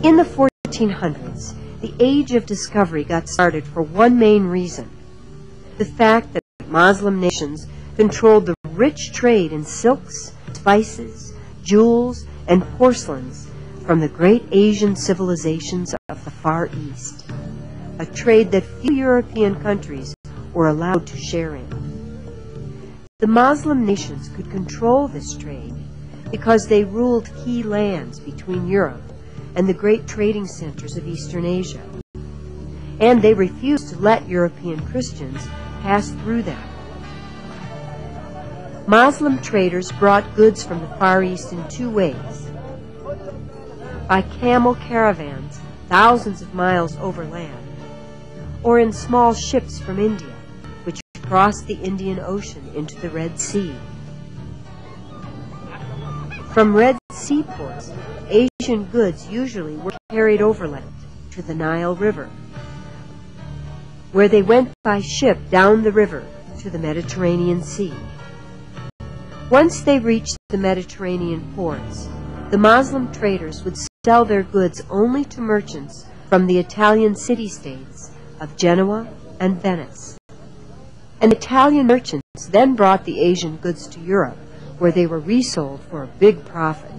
In the 1400s, the Age of Discovery got started for one main reason: the fact that Muslim nations controlled the rich trade in silks, spices, jewels, and porcelains from the great Asian civilizations of the Far East, a trade that few European countries were allowed to share in. The Muslim nations could control this trade because they ruled key lands between Europe and the great trading centers of Eastern Asia, and they refused to let European Christians pass through them. Muslim traders brought goods from the Far East in two ways: by camel caravans thousands of miles overland, or in small ships from India, which crossed the Indian Ocean into the Red Sea. From Red Sea ports, Asian goods usually were carried overland to the Nile River, where they went by ship down the river to the Mediterranean Sea. Once they reached the Mediterranean ports, the Muslim traders would sell their goods only to merchants from the Italian city-states of Genoa and Venice. And Italian merchants then brought the Asian goods to Europe, where they were resold for a big profit.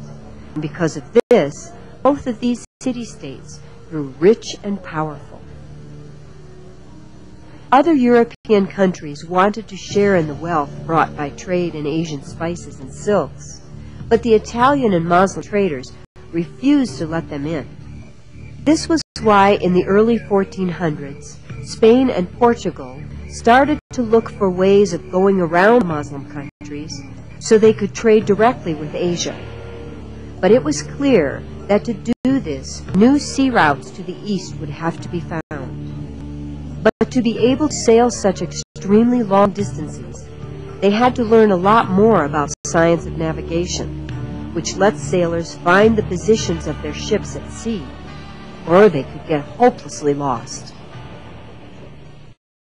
And because of this, both of these city-states grew rich and powerful. Other European countries wanted to share in the wealth brought by trade in Asian spices and silks, but the Italian and Muslim traders refused to let them in. This was why in the early 1400s, Spain and Portugal started to look for ways of going around Muslim countries so they could trade directly with Asia. But it was clear that to do this, new sea routes to the east would have to be found. But to be able to sail such extremely long distances, they had to learn a lot more about science of navigation, which lets sailors find the positions of their ships at sea, or they could get hopelessly lost.